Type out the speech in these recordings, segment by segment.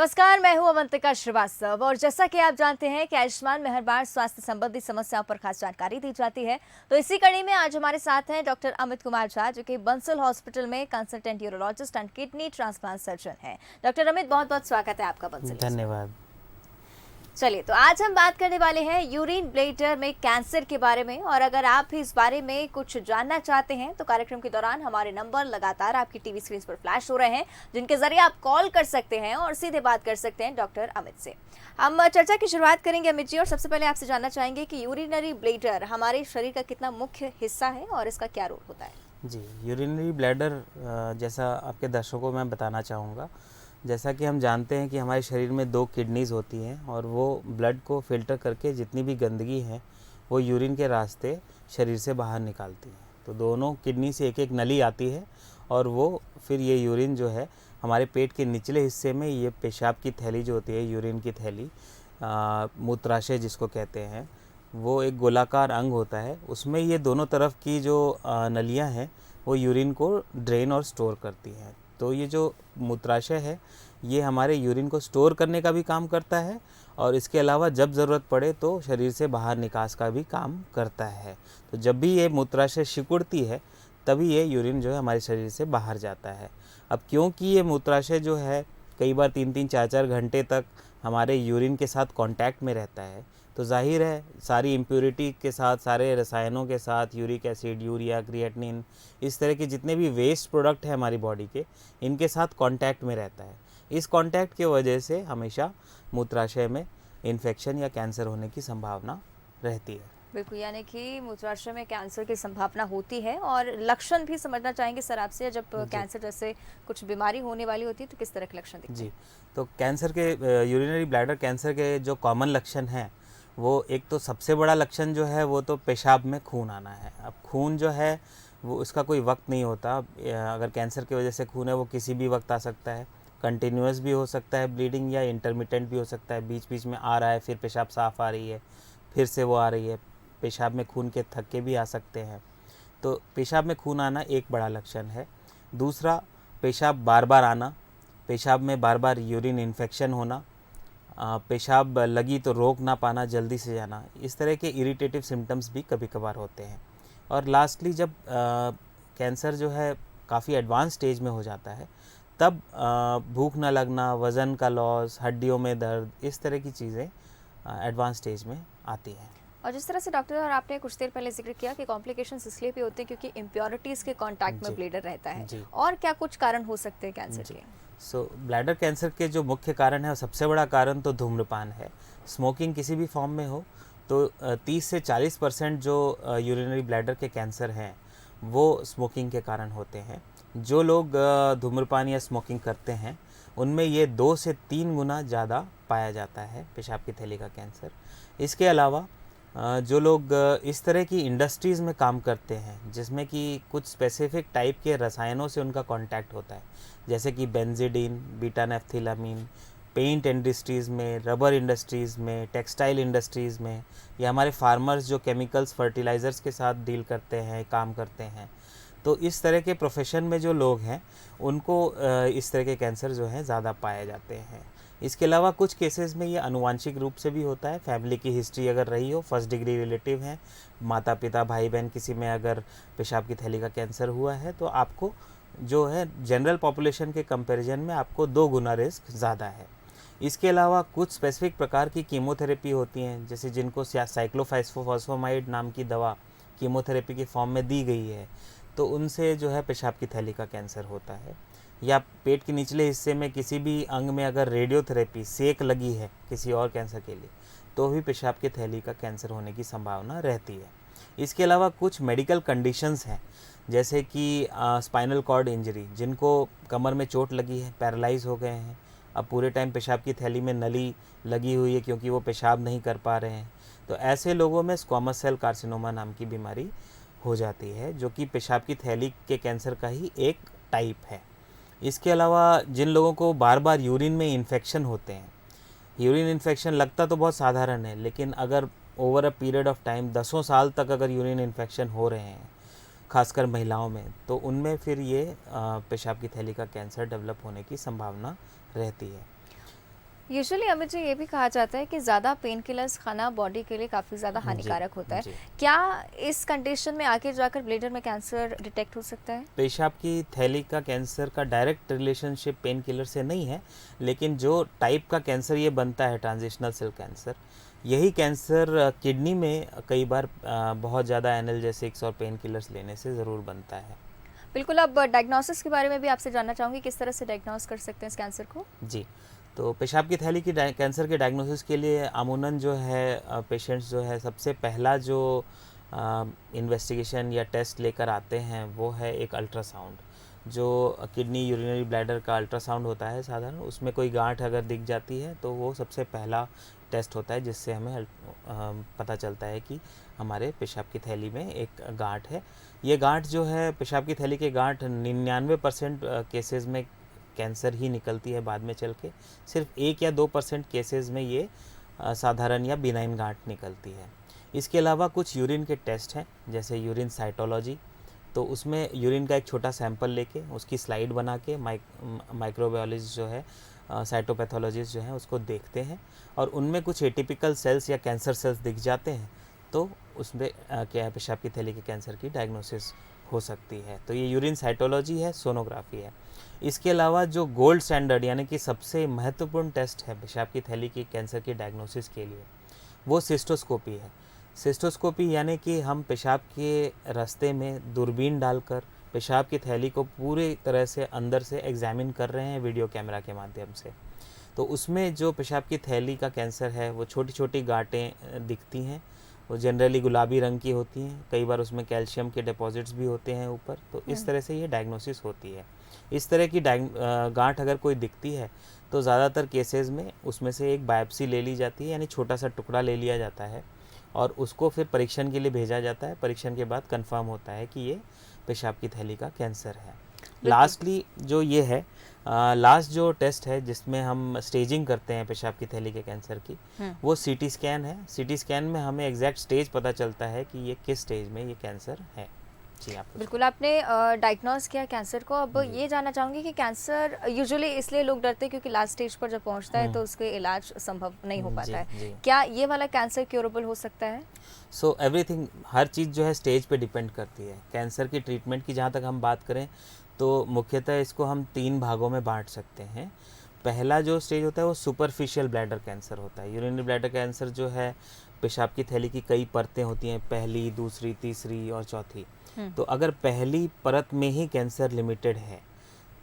नमस्कार, मैं हूं अवंतिका श्रीवास्तव और जैसा कि आप जानते हैं कि आयुष्मान में हर बार स्वास्थ्य संबंधी समस्याओं पर खास जानकारी दी जाती है। तो इसी कड़ी में आज हमारे साथ हैं डॉक्टर अमित कुमार झा, जो कि बंसल हॉस्पिटल में consultant urologist and kidney transplant surgeon हैं। डॉक्टर अमित, बहुत बहुत स्वागत है आपका बंसल। धन्यवाद। चलिए, तो आज हम बात करने वाले हैं यूरिन ब्लैडर में कैंसर के बारे में। और अगर आप भी इस बारे में कुछ जानना चाहते हैं तो कार्यक्रम के दौरान हमारे नंबर लगातार आपकी टीवी स्क्रीन पर फ्लैश हो रहे हैं, जिनके जरिए आप कॉल कर सकते हैं और सीधे बात कर सकते हैं डॉक्टर अमित से। हम चर्चा की शुरुआत करेंगे अमित जी, और सबसे पहले आपसे जानना चाहेंगे कि यूरिनरी ब्लैडर हमारे शरीर का कितना मुख्य हिस्सा है और इसका क्या रोल होता है। जी, यूरिनरी ब्लैडर जैसा आपके दर्शकों को मैं बताना चाहूँगा। जैसा कि हम जानते हैं कि हमारे शरीर में 2 किडनीज़ होती हैं और वो ब्लड को फ़िल्टर करके जितनी भी गंदगी है वो यूरिन के रास्ते शरीर से बाहर निकालती हैं। तो दोनों किडनी से एक-एक नली आती है और वो फिर ये यूरिन जो है हमारे पेट के निचले हिस्से में, ये पेशाब की थैली जो होती है, यूरिन की थैली, मूत्राशय जिसको कहते हैं, वो एक गोलाकार अंग होता है। उसमें ये दोनों तरफ की जो नलियाँ हैं वो यूरिन को ड्रेन और स्टोर करती हैं। तो ये जो मूत्राशय है ये हमारे यूरिन को स्टोर करने का भी काम करता है और इसके अलावा जब ज़रूरत पड़े तो शरीर से बाहर निकास का भी काम करता है। तो जब भी ये मूत्राशय सिकुड़ती है तभी ये यूरिन जो है हमारे शरीर से बाहर जाता है। अब क्योंकि ये मूत्राशय जो है कई बार 3-3 4-4 घंटे तक हमारे यूरिन के साथ कांटेक्ट में रहता है, तो जाहिर है सारी इम्प्योरिटी के साथ, सारे रसायनों के साथ, यूरिक एसिड, यूरिया, क्रिएटिनिन, इस तरह के जितने भी वेस्ट प्रोडक्ट है हमारी बॉडी के, इनके साथ कांटेक्ट में रहता है। इस कांटेक्ट की वजह से हमेशा मूत्राशय में इन्फेक्शन या कैंसर होने की संभावना रहती है। बिल्कुल, यानी कि मूत्राशय में कैंसर की संभावना होती है। और लक्षण भी समझना चाहेंगे सर आपसे, जब कैंसर जैसे कुछ बीमारी होने वाली होती है तो किस तरह के लक्षण दिखते हैं? जी, तो कैंसर के यूरिनरी ब्लैडर कैंसर के जो कॉमन लक्षण हैं, वो एक तो सबसे बड़ा लक्षण जो है वो तो पेशाब में खून आना है। अब खून जो है वो उसका कोई वक्त नहीं होता। अगर कैंसर की वजह से खून है वो किसी भी वक्त आ सकता है। कंटिन्यूअस भी हो सकता है ब्लीडिंग, या इंटरमिटेंट भी हो सकता है, बीच बीच में आ रहा है, फिर पेशाब साफ आ रही है, फिर से वो आ रही है। पेशाब में खून के थक्के भी आ सकते हैं। तो पेशाब में खून आना एक बड़ा लक्षण है। दूसरा, पेशाब बार बार आना, पेशाब में बार बार यूरिन इन्फेक्शन होना, पेशाब लगी तो रोक ना पाना, जल्दी से जाना, इस तरह के इरिटेटिव सिम्टम्स भी कभी कभार होते हैं। और लास्टली जब कैंसर जो है काफ़ी एडवांस स्टेज में हो जाता है तब भूख न लगना, वज़न का लॉस, हड्डियों में दर्द, इस तरह की चीज़ें एडवांस स्टेज में आती हैं। और जिस तरह से डॉक्टर, और आपने कुछ देर पहले जिक्र किया कि कॉम्प्लिकेशंस इसलिए भी होते हैं क्योंकि इम्प्योरिटीज़ के कांटेक्ट में ब्लैडर रहता है। और क्या कुछ कारण हो सकते हैं कैंसर के? ब्लैडर कैंसर के जो मुख्य कारण है, सबसे बड़ा कारण तो धूम्रपान है। स्मोकिंग किसी भी फॉर्म में हो तो 30 से 40% जो यूरिनरी ब्लैडर के कैंसर हैं वो स्मोकिंग के कारण होते हैं। जो लोग धूम्रपान या स्मोकिंग करते हैं उनमें ये 2 से 3 गुना ज़्यादा पाया जाता है पेशाब की थैली का कैंसर। इसके अलावा जो लोग इस तरह की इंडस्ट्रीज़ में काम करते हैं जिसमें कि कुछ स्पेसिफिक टाइप के रसायनों से उनका कांटेक्ट होता है, जैसे कि बेंजीडीन, बीटा नेफ्थिलामीन, पेंट इंडस्ट्रीज़ में, रबर इंडस्ट्रीज़ में, टेक्सटाइल इंडस्ट्रीज़ में, या हमारे फार्मर्स जो केमिकल्स, फर्टिलाइज़र्स के साथ डील करते हैं, काम करते हैं। तो इस तरह के प्रोफेशन में जो लोग हैं उनको इस तरह के कैंसर जो हैं ज़्यादा पाए जाते हैं। इसके अलावा कुछ केसेस में ये आनुवांशिक रूप से भी होता है। फैमिली की हिस्ट्री अगर रही हो, फर्स्ट डिग्री रिलेटिव हैं, माता पिता भाई बहन किसी में अगर पेशाब की थैली का कैंसर हुआ है तो आपको जो है जनरल पॉपुलेशन के कंपैरिजन में आपको 2 गुना रिस्क ज़्यादा है। इसके अलावा कुछ स्पेसिफिक प्रकार की कीमोथेरेपी होती हैं, जैसे जिनको साइक्लोफॉस्फोमाइड नाम की दवा कीमोथेरेपी के फॉर्म में दी गई है, तो उनसे जो है पेशाब की थैली का कैंसर होता है। या पेट के निचले हिस्से में किसी भी अंग में अगर रेडियोथेरेपी, सेक लगी है किसी और कैंसर के लिए, तो भी पेशाब की थैली का कैंसर होने की संभावना रहती है। इसके अलावा कुछ मेडिकल कंडीशंस हैं, जैसे कि स्पाइनल कॉर्ड इंजरी, जिनको कमर में चोट लगी है, पैरालाइज हो गए हैं, अब पूरे टाइम पेशाब की थैली में नली लगी हुई है क्योंकि वो पेशाब नहीं कर पा रहे हैं, तो ऐसे लोगों में स्क्वामस सेल कार्सिनोमा नाम की बीमारी हो जाती है, जो कि पेशाब की थैली के कैंसर का ही एक टाइप है। इसके अलावा जिन लोगों को बार बार यूरिन में इन्फेक्शन होते हैं, यूरिन इन्फेक्शन लगता तो बहुत साधारण है, लेकिन अगर over a period of time 10 साल तक अगर यूरिन इन्फेक्शन हो रहे हैं, खासकर महिलाओं में, तो उनमें फिर ये पेशाब की थैली का कैंसर डेवलप होने की संभावना रहती है। यूजुअली अमित जी ये भी कहा जाता है कि ज़्यादा पेन किलर्स खाना बॉडी के लिए काफ़ी ज़्यादा हानिकारक होता है। जी। क्या इस कंडीशन में आगे जाकर ब्लैडर में कैंसर डिटेक्ट हो सकता है? पेशाब की थैली का कैंसर का डायरेक्ट रिलेशनशिप पेन किलर से नहीं है, लेकिन जो टाइप का कैंसर ये बनता है ट्रांजिशनल सेल कैंसर, यही कैंसर किडनी में कई बार बहुत ज़्यादा एनाल्जेसिक्स और पेन किलर्स लेने से ज़रूर बनता है। बिल्कुल, अब डायग्नोसिस के बारे में भी आपसे जानना चाहूँगी, किस तरह से डायग्नोस कर सकते हैं इस कैंसर को? जी, तो पेशाब की थैली की कैंसर के डायग्नोसिस के लिए अमूमन जो है पेशेंट्स जो है सबसे पहला जो इन्वेस्टिगेशन या टेस्ट लेकर आते हैं वो है एक अल्ट्रासाउंड। जो किडनी यूरिनरी ब्लैडर का अल्ट्रासाउंड होता है साधारण, उसमें कोई गांठ अगर दिख जाती है तो वो सबसे पहला टेस्ट होता है जिससे हमें पता चलता है कि हमारे पेशाब की थैली में एक गांठ है। ये गांठ जो है पेशाब की थैली के गांठ 99% केसेस में कैंसर ही निकलती है बाद में चल के। सिर्फ 1 या 2% केसेस में ये साधारण या बिनाइन गांठ निकलती है। इसके अलावा कुछ यूरिन के टेस्ट हैं, जैसे यूरिन साइटोलॉजी। तो उसमें यूरिन का एक छोटा सैंपल लेके उसकी स्लाइड बना के माइक्रोबायोलॉजिस्ट जो है साइटोपैथोलॉजिस्ट जो है उसको देखते हैं, और उनमें कुछ एटिपिकल सेल्स या कैंसर सेल्स दिख जाते हैं तो उसमें क्या है पेशाब की थैली के कैंसर की डायग्नोसिस हो सकती है। तो ये यूरिन साइटोलॉजी है, सोनोग्राफी है। इसके अलावा जो गोल्ड स्टैंडर्ड यानी कि सबसे महत्वपूर्ण टेस्ट है पेशाब की थैली की कैंसर की डायग्नोसिस के लिए, वो सिस्टोस्कोपी है। सिस्टोस्कोपी यानी कि हम पेशाब के रास्ते में दूरबीन डालकर पेशाब की थैली को पूरी तरह से अंदर से एग्जामिन कर रहे हैं वीडियो कैमरा के माध्यम से। तो उसमें जो पेशाब की थैली का कैंसर है वो छोटी छोटी गांठें दिखती हैं, वो जनरली गुलाबी रंग की होती हैं, कई बार उसमें कैल्शियम के डिपॉजिट्स भी होते हैं ऊपर। तो इस तरह से ये डायग्नोसिस होती है। इस तरह की गांठ अगर कोई दिखती है तो ज़्यादातर केसेस में उसमें से एक बायोप्सी ले ली जाती है, यानी छोटा सा टुकड़ा ले लिया जाता है और उसको फिर परीक्षण के लिए भेजा जाता है। परीक्षण के बाद कंफर्म होता है कि ये पेशाब की थैली का कैंसर है। लास्टली जो ये है लास्ट जो टेस्ट है जिसमें हम स्टेजिंग करते हैं पेशाब की थैली के कैंसर की, वो सीटी स्कैन है। सीटी स्कैन में हमें एग्जैक्ट स्टेज पता चलता है कि ये किस स्टेज में ये कैंसर है। जी, आप बिल्कुल, आपने डायग्नोस किया कैंसर को। अब ये जानना चाहूँगी कि कैंसर यूजुअली इसलिए लोग डरते हैं क्योंकि लास्ट स्टेज पर जब पहुँचता है तो उसके इलाज संभव नहीं हो पाता है। क्या ये वाला कैंसर क्योरेबल हो सकता है? सो एवरीथिंग, हर चीज़ जो है स्टेज पे डिपेंड करती है। कैंसर की ट्रीटमेंट की जहाँ तक हम बात करें तो मुख्यतः इसको हम 3 भागों में बांट सकते हैं। पहला जो स्टेज होता है वो सुपरफिशियल ब्लैडर कैंसर होता है। यूरिनरी ब्लैडर कैंसर जो है पेशाब की थैली की कई परतें होती हैं, पहली, दूसरी, तीसरी और चौथी। तो अगर पहली परत में ही कैंसर लिमिटेड है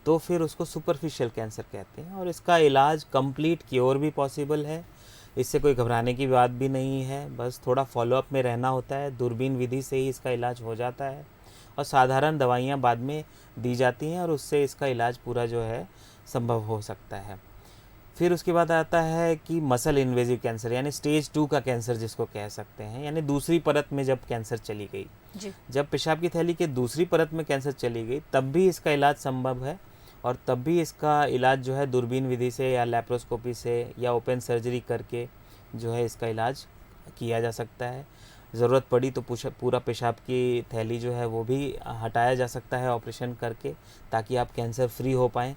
तो फिर उसको सुपरफिशियल कैंसर कहते हैं, और इसका इलाज कंप्लीट क्योर भी पॉसिबल है। इससे कोई घबराने की बात भी नहीं है, बस थोड़ा फॉलोअप में रहना होता है। दूरबीन विधि से ही इसका इलाज हो जाता है और साधारण दवाइयाँ बाद में दी जाती हैं और उससे इसका इलाज पूरा जो है संभव हो सकता है। फिर उसके बाद आता है कि मसल इन्वेजिव कैंसर, यानी स्टेज 2 का कैंसर जिसको कह सकते हैं, यानी दूसरी परत में जब कैंसर चली गई। जब पेशाब की थैली के दूसरी परत में कैंसर चली गई तब भी इसका इलाज संभव है, और तब भी इसका इलाज जो है दूरबीन विधि से या लैप्रोस्कोपी से या ओपन सर्जरी करके जो है इसका इलाज किया जा सकता है। ज़रूरत पड़ी तो पूरा पेशाब की थैली जो है वो भी हटाया जा सकता है ऑपरेशन करके, ताकि आप कैंसर फ्री हो पाएँ।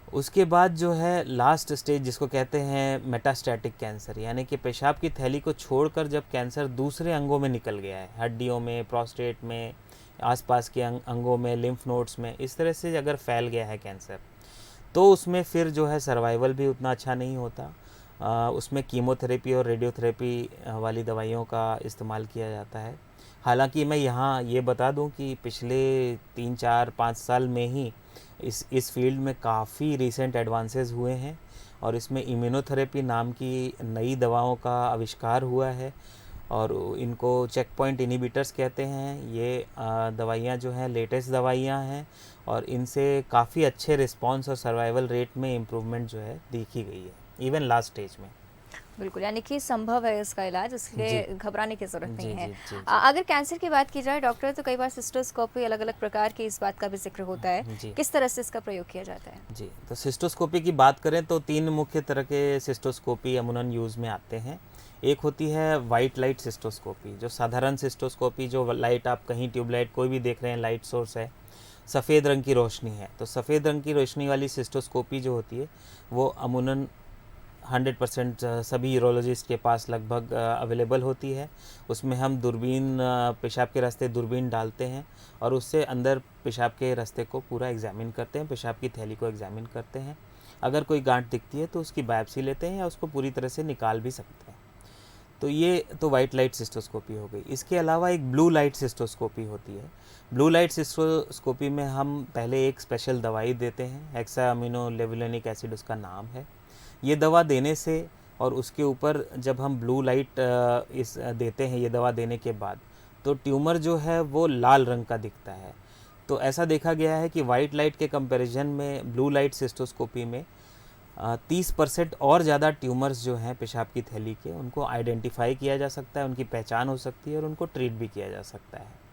उसके बाद जो है लास्ट स्टेज जिसको कहते हैं मेटास्टैटिक कैंसर, यानी कि पेशाब की थैली को छोड़कर जब कैंसर दूसरे अंगों में निकल गया है, हड्डियों में, प्रोस्टेट में, आसपास के अंगों में, लिम्फ नोड्स में, इस तरह से अगर फैल गया है कैंसर तो उसमें फिर जो है सर्वाइवल भी उतना अच्छा नहीं होता। उसमें कीमोथेरेपी और रेडियोथेरेपी वाली दवाइयों का इस्तेमाल किया जाता है। हालांकि मैं यहाँ ये बता दूं कि पिछले 3-4-5 साल में ही इस फील्ड में काफ़ी रिसेंट एडवांसेस हुए हैं, और इसमें इम्यूनोथेरेपी नाम की नई दवाओं का आविष्कार हुआ है, और इनको चेक पॉइंट इनहिबिटर्स कहते हैं। ये दवाइयाँ जो हैं लेटेस्ट दवाइयाँ हैं, और इनसे काफ़ी अच्छे रिस्पांस और सर्वाइवल रेट में इम्प्रूवमेंट जो है देखी गई है, इवन लास्ट स्टेज में। बिल्कुल, यानी कि संभव है इसका इलाज, इसलिए घबराने की ज़रूरत नहीं है। जी। अगर कैंसर की बात की जाए डॉक्टर, तो कई बार सिस्टोस्कोपी अलग अलग प्रकार की इस बात का भी जिक्र होता है, किस तरह से इसका प्रयोग किया जाता है? जी, तो सिस्टोस्कोपी की बात करें तो 3 मुख्य तरह के सिस्टोस्कोपी अमूमन यूज़ में आते हैं। एक होती है वाइट लाइट सिस्टोस्कोपी, जो साधारण सिस्टोस्कोपी, जो लाइट आप कहीं ट्यूबलाइट कोई भी देख रहे हैं, लाइट सोर्स है, सफ़ेद रंग की रोशनी है, तो सफ़ेद रंग की रोशनी वाली सिस्टोस्कोपी जो होती है वो अमूमन 100% सभी यूरोलॉजिस्ट के पास लगभग अवेलेबल होती है। उसमें हम दूरबीन पेशाब के रास्ते दूरबीन डालते हैं और उससे अंदर पेशाब के रास्ते को पूरा एग्जामिन करते हैं, पेशाब की थैली को एग्जामिन करते हैं। अगर कोई गांठ दिखती है तो उसकी बायोप्सी लेते हैं या उसको पूरी तरह से निकाल भी सकते हैं। तो ये तो वाइट लाइट सिस्टोस्कोपी हो गई। इसके अलावा एक ब्लू लाइट सिस्टोस्कोपी होती है। ब्लू लाइट सिस्टोस्कोपी में हम पहले एक स्पेशल दवाई देते हैं, हेक्सा अमीनो लेवुलिनिक एसिड उसका नाम है। ये दवा देने से और उसके ऊपर जब हम ब्लू लाइट इस देते हैं ये दवा देने के बाद, तो ट्यूमर जो है वो लाल रंग का दिखता है। तो ऐसा देखा गया है कि वाइट लाइट के कंपैरिजन में ब्लू लाइट सिस्टोस्कोपी में 30% और ज़्यादा ट्यूमर्स जो हैं पेशाब की थैली के, उनको आइडेंटिफाई किया जा सकता है, उनकी पहचान हो सकती है और उनको ट्रीट भी किया जा सकता है।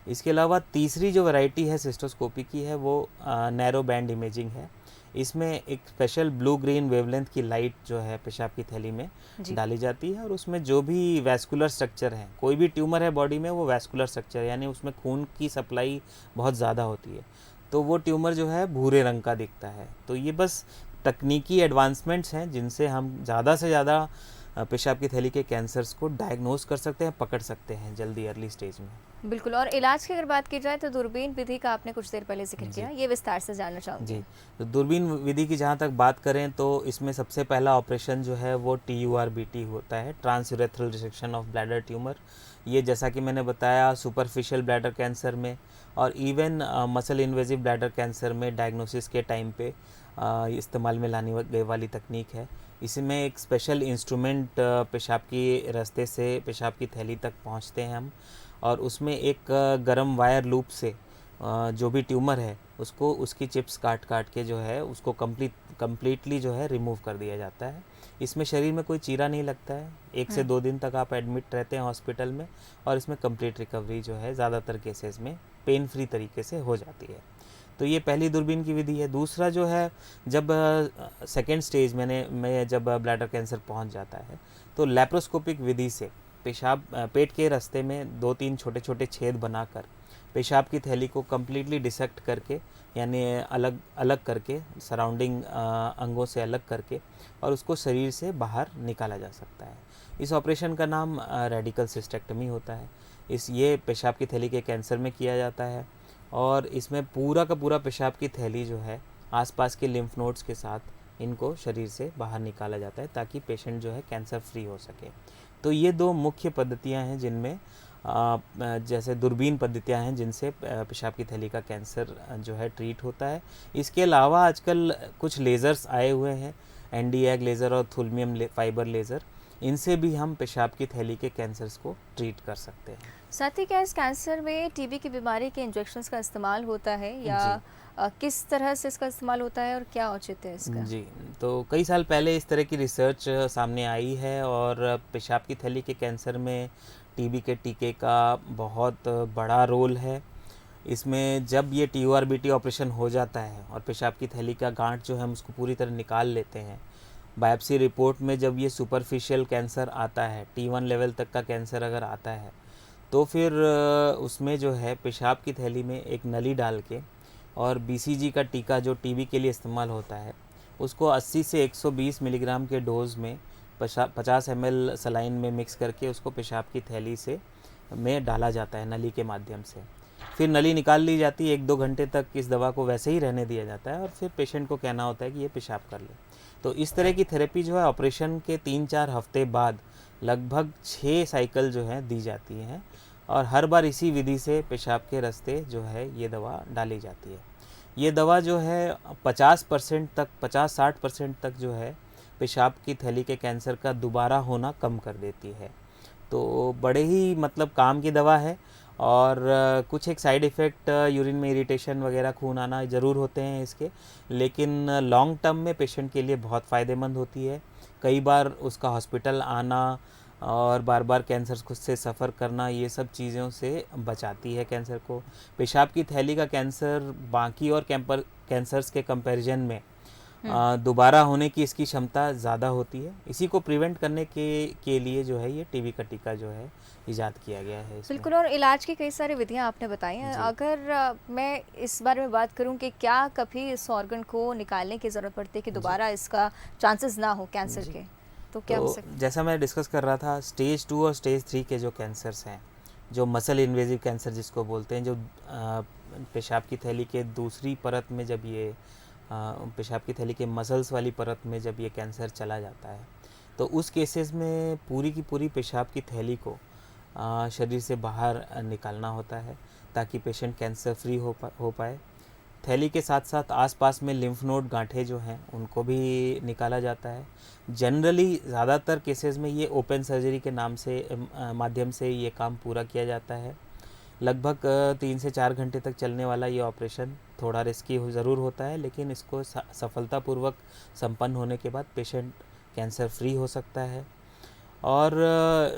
इसके अलावा तीसरी जो वैरायटी है सिस्टोस्कोपी की है वो नैरो बैंड इमेजिंग है। इसमें एक स्पेशल ब्लू ग्रीन वेवलेंथ की लाइट जो है पेशाब की थैली में डाली जाती है और उसमें जो भी वैस्कुलर स्ट्रक्चर है, कोई भी ट्यूमर है बॉडी में, वो वैस्कुलर स्ट्रक्चर यानी उसमें खून की सप्लाई बहुत ज़्यादा होती है, तो वो ट्यूमर जो है भूरे रंग का दिखता है। तो ये बस तकनीकी एडवांसमेंट्स हैं जिनसे हम ज़्यादा से ज़्यादा पेशाब की थैली के कैंसर्स को डायग्नोस कर सकते हैं, पकड़ सकते हैं जल्दी अर्ली स्टेज में। बिल्कुल। और इलाज की अगर बात की जाए तो दूरबीन विधि का आपने कुछ देर पहले जिक्र किया, ये विस्तार से जानना चाहूँगी। जी, तो दूरबीन विधि की जहाँ तक बात करें तो इसमें सबसे पहला ऑपरेशन जो है वो TURBT होता है, transurethral resection of bladder tumour. ये जैसा कि मैंने बताया सुपरफिशियल ब्लैडर कैंसर में और even muscle invasive bladder cancer में डायग्नोसिस के टाइम पे इस्तेमाल में लाने गए वाली तकनीक है। इसमें एक स्पेशल इंस्ट्रूमेंट पेशाब की रास्ते से पेशाब की थैली तक पहुंचते हैं हम, और उसमें एक गर्म वायर लूप से जो भी ट्यूमर है उसको उसकी चिप्स काट काट के जो है उसको कम्प्लीटली जो है रिमूव कर दिया जाता है। इसमें शरीर में कोई चीरा नहीं लगता है। 1 से 2 दिन तक आप एडमिट रहते हैं हॉस्पिटल में और इसमें कंप्लीट रिकवरी जो है ज़्यादातर केसेस में पेन फ्री तरीके से हो जाती है। तो ये पहली दूरबीन की विधि है। दूसरा जो है, जब सेकेंड स्टेज में जब ब्लैडर कैंसर पहुंच जाता है तो लैप्रोस्कोपिक विधि से पेशाब पेट के रास्ते में 2-3 छोटे छोटे छेद बनाकर पेशाब की थैली को कम्प्लीटली डिसेक्ट करके यानी अलग अलग करके सराउंडिंग अंगों से अलग करके और उसको शरीर से बाहर निकाला जा सकता है। इस ऑपरेशन का नाम रेडिकल सिस्टेक्टमी होता है। ये पेशाब की थैली के कैंसर में किया जाता है और इसमें पूरा का पूरा पेशाब की थैली जो है आसपास के लिम्फ नोड्स के साथ इनको शरीर से बाहर निकाला जाता है ताकि पेशेंट जो है कैंसर फ्री हो सके। तो ये 2 मुख्य पद्धतियां हैं जिनमें जैसे दूरबीन पद्धतियां हैं जिनसे पेशाब की थैली का कैंसर जो है ट्रीट होता है। इसके अलावा आजकल कुछ लेज़र्स आए हुए हैं, Nd:YAG लेज़र और थुल्मियम फाइबर लेज़र, इनसे भी हम पेशाब की थैली के कैंसर्स को ट्रीट कर सकते हैं। साथ ही क्या इस कैंसर में टीबी की बीमारी के इंजेक्शंस का इस्तेमाल होता है या किस तरह से इसका इस्तेमाल होता है और क्या औचित्य है इसका? जी, तो कई साल पहले इस तरह की रिसर्च सामने आई है और पेशाब की थैली के कैंसर में टीबी के टीके का बहुत बड़ा रोल है। इसमें जब ये TURBT ऑपरेशन हो जाता है और पेशाब की थैली का गांठ जो है हम उसको पूरी तरह निकाल लेते हैं, बायोप्सी रिपोर्ट में जब ये सुपरफिशियल कैंसर आता है, T1 लेवल तक का कैंसर अगर आता है, तो फिर उसमें जो है पेशाब की थैली में एक नली डाल के और BCG का टीका जो टीबी के लिए इस्तेमाल होता है उसको 80 से 120 मिलीग्राम के डोज़ में 50 ml सलाइन में मिक्स करके उसको पेशाब की थैली से में डाला जाता है नली के माध्यम से। फिर नली निकाल ली जाती है, 1-2 घंटे तक इस दवा को वैसे ही रहने दिया जाता है और फिर पेशेंट को कहना होता है कि ये पेशाब कर ले। तो इस तरह की थेरेपी जो है ऑपरेशन के 3-4 हफ्ते बाद लगभग 6 साइकिल जो है दी जाती हैं और हर बार इसी विधि से पेशाब के रास्ते जो है ये दवा डाली जाती है। ये दवा जो है 50% तक 50-60% तक जो है पेशाब की थैली के कैंसर का दोबारा होना कम कर देती है। तो बड़े ही मतलब काम की दवा है और कुछ एक साइड इफ़ेक्ट यूरिन में इरिटेशन वगैरह, खून आना ज़रूर होते हैं इसके, लेकिन लॉन्ग टर्म में पेशेंट के लिए बहुत फ़ायदेमंद होती है। कई बार उसका हॉस्पिटल आना और बार बार कैंसर से सफ़र करना, ये सब चीज़ों से बचाती है कैंसर को। पेशाब की थैली का कैंसर बाकी और कैंसर्स के कंपैरिजन में दोबारा होने की इसकी क्षमता ज़्यादा होती है। इसी को प्रिवेंट करने के लिए जो है ये टीबी का टीका जो है इजाद किया गया है इसमें। बिल्कुल, और इलाज की कई सारी विधियां आपने बताई हैं। जी। अगर मैं इस बारे में बात करूं कि क्या कभी इस ऑर्गन को निकालने की ज़रूरत पड़ती है कि जी। दोबारा इसका चांसेस ना हो कैंसर जी। के, तो क्या हो तो सकता है? जैसा मैं डिस्कस कर रहा था, स्टेज 2 और स्टेज 3 के जो कैंसर्स हैं, जो मसल इन्वेजिव कैंसर जिसको बोलते हैं, जो पेशाब की थैली के दूसरी परत में जब ये पेशाब की थैली के मसल्स वाली परत में जब ये कैंसर चला जाता है, तो उस केसेस में पूरी की पूरी पेशाब की थैली को शरीर से बाहर निकालना होता है ताकि पेशेंट कैंसर फ्री हो पाए। थैली के साथ साथ आसपास में लिम्फ नोड गांठें जो हैं उनको भी निकाला जाता है। जनरली ज़्यादातर केसेस में ये ओपन सर्जरी के नाम से माध्यम से ये काम पूरा किया जाता है। लगभग 3 से 4 घंटे तक चलने वाला ये ऑपरेशन थोड़ा रिस्की ज़रूर होता है, लेकिन इसको सफलतापूर्वक संपन्न होने के बाद पेशेंट कैंसर फ्री हो सकता है। और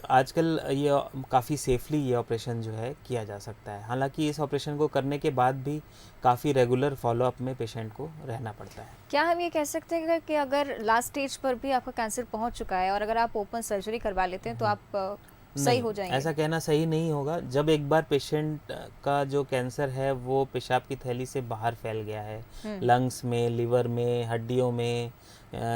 आजकल ये काफ़ी सेफली ये ऑपरेशन जो है किया जा सकता है। हालांकि इस ऑपरेशन को करने के बाद भी काफ़ी रेगुलर फॉलोअप में पेशेंट को रहना पड़ता है। क्या हम ये कह सकते हैं कि अगर लास्ट स्टेज पर भी आपका कैंसर पहुंच चुका है और अगर आप ओपन सर्जरी करवा लेते हैं तो आप सही नहीं, हो जाएंगे? ऐसा कहना सही नहीं होगा। जब एक बार पेशेंट का जो कैंसर है वो पेशाब की थैली से बाहर फैल गया है, लंग्स में, लिवर में, हड्डियों में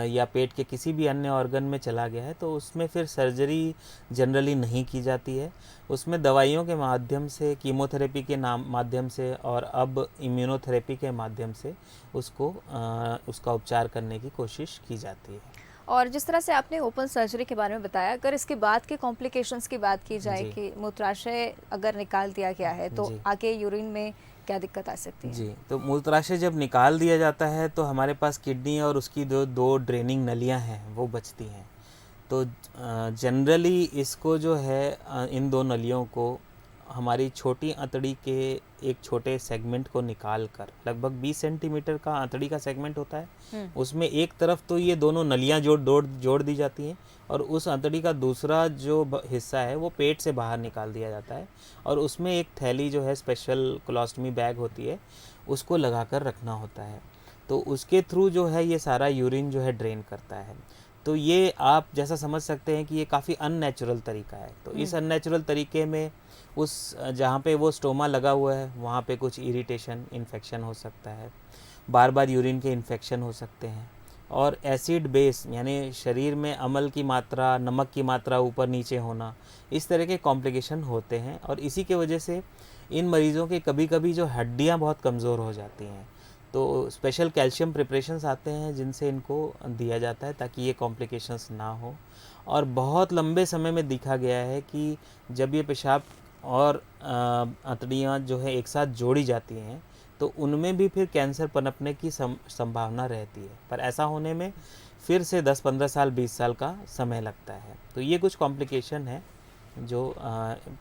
या पेट के किसी भी अन्य ऑर्गन में चला गया है, तो उसमें फिर सर्जरी जनरली नहीं की जाती है। उसमें दवाइयों के माध्यम से, कीमोथेरेपी के माध्यम से और अब इम्यूनोथेरेपी के माध्यम से उसका उपचार करने की कोशिश की जाती है। और जिस तरह से आपने ओपन सर्जरी के बारे में बताया, अगर इसके बाद के कॉम्प्लिकेशंस की बात की जाए कि मूत्राशय अगर निकाल दिया गया है तो आगे यूरिन में क्या दिक्कत आ सकती है? जी, तो मूत्राशय जब निकाल दिया जाता है तो हमारे पास किडनी और उसकी दो ड्रेनिंग नलियां हैं वो बचती हैं। तो जनरली इसको जो है इन दो नलियों को हमारी छोटी आंतड़ी के एक छोटे सेगमेंट को निकाल कर, लगभग 20 सेंटीमीटर का आंतड़ी का सेगमेंट होता है, उसमें एक तरफ तो ये दोनों नलियां जोड़ दी जाती हैं और उस आंतड़ी का दूसरा जो हिस्सा है वो पेट से बाहर निकाल दिया जाता है और उसमें एक थैली जो है स्पेशल कोलोस्टमी बैग होती है उसको लगा कर रखना होता है। तो उसके थ्रू जो है ये सारा यूरिन जो है ड्रेन करता है। तो ये आप जैसा समझ सकते हैं कि ये काफ़ी अननेचुरल तरीका है। तो इस अननेचुरल तरीके में उस जहाँ पे वो स्टोमा लगा हुआ है वहाँ पे कुछ इरिटेशन, इन्फेक्शन हो सकता है, बार बार यूरिन के इन्फेक्शन हो सकते हैं और एसिड बेस यानी शरीर में अम्ल की मात्रा, नमक की मात्रा ऊपर नीचे होना, इस तरह के कॉम्प्लिकेशन होते हैं। और इसी के वजह से इन मरीज़ों के कभी कभी जो हड्डियाँ बहुत कमज़ोर हो जाती हैं, तो स्पेशल कैल्शियम प्रिपरेशंस आते हैं जिनसे इनको दिया जाता है ताकि ये कॉम्प्लिकेशंस ना हो। और बहुत लंबे समय में देखा गया है कि जब ये पेशाब और आंतड़ियाँ जो है एक साथ जोड़ी जाती हैं तो उनमें भी फिर कैंसर पनपने की संभावना रहती है, पर ऐसा होने में फिर से 10-15 साल, 20 साल का समय लगता है। तो ये कुछ कॉम्प्लिकेशन है जो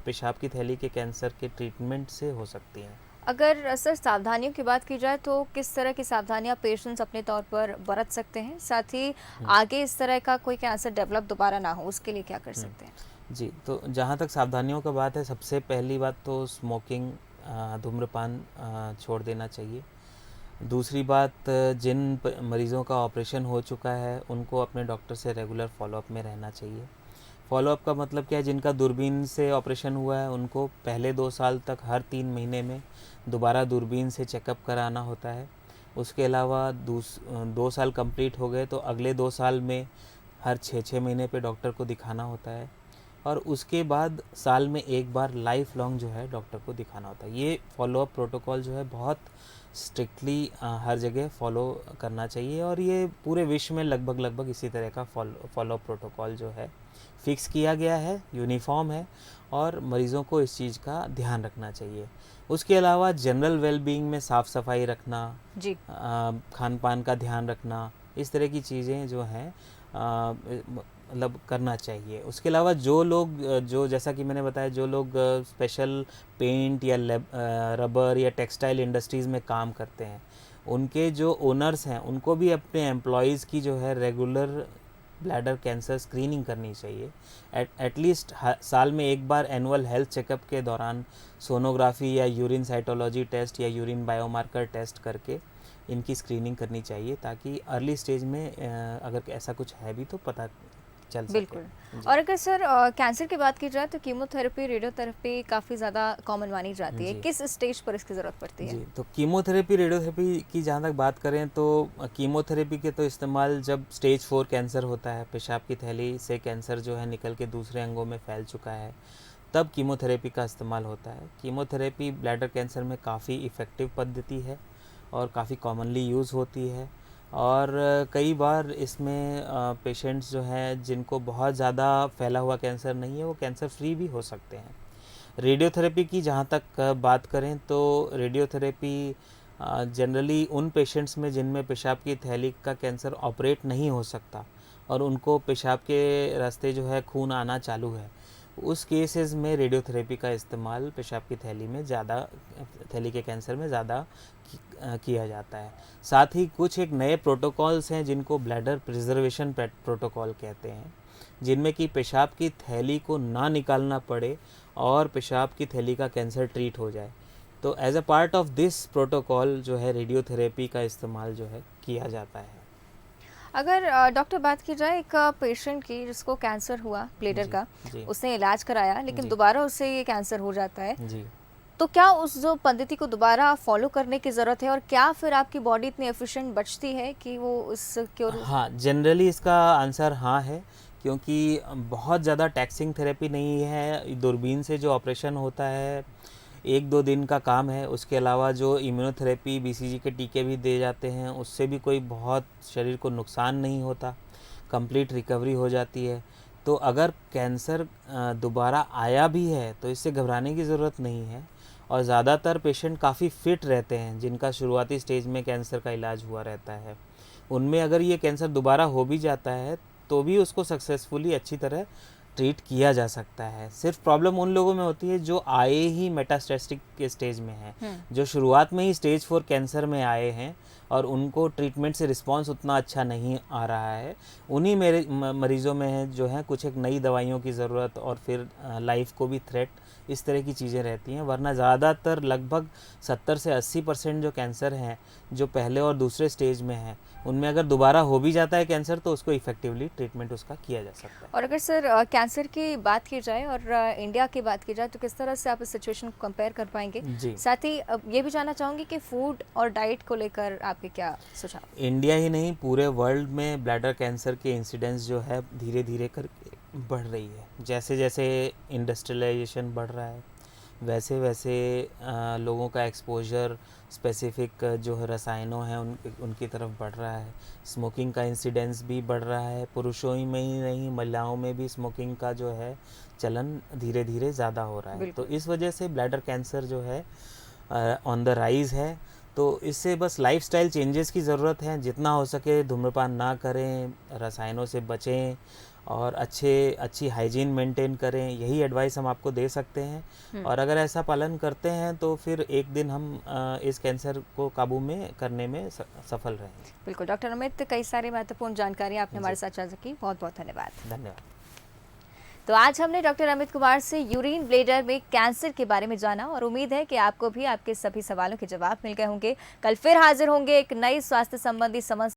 पेशाब की थैली के कैंसर के ट्रीटमेंट से हो सकती हैं। अगर सर सावधानियों की बात की जाए तो किस तरह की सावधानियां पेशेंट्स अपने तौर पर बरत सकते हैं, साथ ही आगे इस तरह का कोई कैंसर डेवलप दोबारा ना हो उसके लिए क्या कर सकते हैं? जी, तो जहाँ तक सावधानियों का बात है, सबसे पहली बात तो स्मोकिंग, धूम्रपान छोड़ देना चाहिए। दूसरी बात, जिन मरीज़ों का ऑपरेशन हो चुका है उनको अपने डॉक्टर से रेगुलर फॉलोअप में रहना चाहिए। फॉलोअप का मतलब क्या है, जिनका दूरबीन से ऑपरेशन हुआ है उनको पहले 2 साल तक हर 3 महीने में दोबारा दूरबीन से चेकअप कराना होता है। उसके अलावा 2 साल कंप्लीट हो गए तो अगले 2 साल में हर 6-6 महीने पे डॉक्टर को दिखाना होता है और उसके बाद साल में एक बार लाइफ लॉन्ग जो है डॉक्टर को दिखाना होता है। ये फॉलोअप प्रोटोकॉल जो है बहुत स्ट्रिक्टली हर जगह फॉलो करना चाहिए और ये पूरे विश्व में लगभग इसी तरह का फॉलोअप प्रोटोकॉल जो है फिक्स किया गया है, यूनिफॉर्म है और मरीज़ों को इस चीज़ का ध्यान रखना चाहिए। उसके अलावा जनरल वेलबींग में साफ़ सफाई रखना जी, खान पान का ध्यान रखना, इस तरह की चीज़ें जो हैं मतलब करना चाहिए। उसके अलावा जो लोग जो जैसा कि मैंने बताया, जो लोग स्पेशल पेंट या रबर या टेक्सटाइल इंडस्ट्रीज़ में काम करते हैं, उनके जो ओनर्स हैं उनको भी अपने एम्प्लॉयज़ की जो है रेगुलर ब्लैडर कैंसर स्क्रीनिंग करनी चाहिए। एटलीस्ट साल में एक बार एनुअल हेल्थ चेकअप के दौरान सोनोग्राफी या यूरिन साइटोलॉजी टेस्ट या यूरिन बायोमार्कर टेस्ट करके इनकी स्क्रीनिंग करनी चाहिए, ताकि अर्ली स्टेज में अगर ऐसा कुछ है भी तो पता चल सके। बिल्कुल। और अगर सर कैंसर की बात की जाए तो कीमोथेरेपी, रेडियोथेरेपी काफ़ी ज़्यादा कॉमन मानी जाती है, किस स्टेज पर इसकी ज़रूरत पड़ती है? जी, तो कीमोथेरेपी, रेडियोथेरेपी की जहाँ तक बात करें तो कीमोथेरेपी के तो इस्तेमाल जब स्टेज 4 कैंसर होता है, पेशाब की थैली से कैंसर जो है निकल के दूसरे अंगों में फैल चुका है, तब कीमोथेरेपी का इस्तेमाल होता है। कीमोथेरेपी ब्लैडर कैंसर में काफ़ी इफ़ेक्टिव पद्धति है और काफ़ी कॉमनली यूज़ होती है, और कई बार इसमें पेशेंट्स जो हैं जिनको बहुत ज़्यादा फैला हुआ कैंसर नहीं है, वो कैंसर फ्री भी हो सकते हैं। रेडियोथेरेपी की जहाँ तक बात करें तो रेडियोथेरेपी जनरली उन पेशेंट्स में जिनमें पेशाब की थैली का कैंसर ऑपरेट नहीं हो सकता और उनको पेशाब के रास्ते जो है खून आना चालू है, उस केसेस में रेडियोथेरेपी का इस्तेमाल पेशाब की थैली में ज़्यादा, थैली के कैंसर में ज़्यादा किया जाता है। साथ ही कुछ एक नए प्रोटोकॉल्स हैं जिनको ब्लैडर प्रिजर्वेशन प्रोटोकॉल कहते हैं, जिनमें कि पेशाब की थैली को ना निकालना पड़े और पेशाब की थैली का कैंसर ट्रीट हो जाए। तो as a part of this protocol जो है रेडियोथेरेपी का इस्तेमाल जो है किया जाता है। अगर डॉक्टर बात की जाए एक पेशेंट की जिसको कैंसर हुआ ब्लैडर का, उसने इलाज कराया लेकिन दोबारा उससे ये कैंसर हो जाता है जी, तो क्या उस जो पद्धति को दोबारा फॉलो करने की ज़रूरत है, और क्या फिर आपकी बॉडी इतनी एफिशिएंट बचती है कि वो उस क्योर? हाँ, जनरली इसका आंसर हाँ है, क्योंकि बहुत ज़्यादा टैक्सिंग थेरेपी नहीं है। दूरबीन से जो ऑपरेशन होता है 1-2 दिन का काम है। उसके अलावा जो इम्यूनोथेरेपी, बीसीजी के टीके भी दिए जाते हैं, उससे भी कोई बहुत शरीर को नुकसान नहीं होता, कंप्लीट रिकवरी हो जाती है। तो अगर कैंसर दोबारा आया भी है तो इससे घबराने की ज़रूरत नहीं है, और ज़्यादातर पेशेंट काफ़ी फिट रहते हैं जिनका शुरुआती स्टेज में कैंसर का इलाज हुआ रहता है। उनमें अगर ये कैंसर दोबारा हो भी जाता है तो भी उसको सक्सेसफुली अच्छी तरह ट्रीट किया जा सकता है। सिर्फ प्रॉब्लम उन लोगों में होती है जो आए ही मेटास्टेटिक के स्टेज में हैं, जो शुरुआत में ही स्टेज 4 कैंसर में आए हैं और उनको ट्रीटमेंट से रिस्पांस उतना अच्छा नहीं आ रहा है। उन्हीं मेरे मरीज़ों में है जो है कुछ एक नई दवाइयों की ज़रूरत और फिर लाइफ को भी थ्रेट, इस तरह की चीज़ें रहती हैं। वरना ज़्यादातर लगभग 70 से 80% जो कैंसर हैं जो पहले और दूसरे स्टेज में हैं, उनमें अगर दोबारा हो भी जाता है कैंसर तो उसको इफेक्टिवली ट्रीटमेंट उसका किया जा सकता है। और अगर सर कैंसर की बात की जाए और इंडिया की बात की जाए तो किस तरह से आप इस सिचुएशन को कंपेयर कर पाएंगे? जी, साथ ही ये भी जानना चाहूँगी कि फूड और डाइट को लेकर आपके क्या सुझाव? इंडिया ही नहीं पूरे वर्ल्ड में ब्लैडर कैंसर के इंसिडेंस जो है धीरे धीरे करके बढ़ रही है। जैसे जैसे इंडस्ट्रियलाइजेशन बढ़ रहा है वैसे वैसे लोगों का एक्सपोजर स्पेसिफिक जो है रसायनों हैं उनकी तरफ बढ़ रहा है। स्मोकिंग का इंसिडेंस भी बढ़ रहा है, पुरुषों ही में ही नहीं महिलाओं में भी स्मोकिंग का जो है चलन धीरे धीरे ज़्यादा हो रहा है। तो इस वजह से ब्लैडर कैंसर जो है ऑन द राइज़ है। तो इससे बस लाइफस्टाइल चेंजेस की ज़रूरत है। जितना हो सके धूम्रपान ना करें, रसायनों से बचें और अच्छी हाइजीन मेंटेन करें, यही एडवाइस हम आपको दे सकते हैं। और अगर ऐसा पालन करते हैं तो फिर एक दिन हम इस कैंसर को काबू में करने में सफल रहेंगे। बिल्कुल डॉक्टर अमित, कई सारी महत्वपूर्ण जानकारी आपने हमारे साथ साझा की, बहुत बहुत धन्यवाद। धन्यवाद। तो आज हमने डॉक्टर अमित कुमार से यूरिन ब्लैडर में कैंसर के बारे में जाना और उम्मीद है कि आपको भी आपके सभी सवालों के जवाब मिल गए होंगे। कल फिर हाजिर होंगे एक नई स्वास्थ्य संबंधी समस्या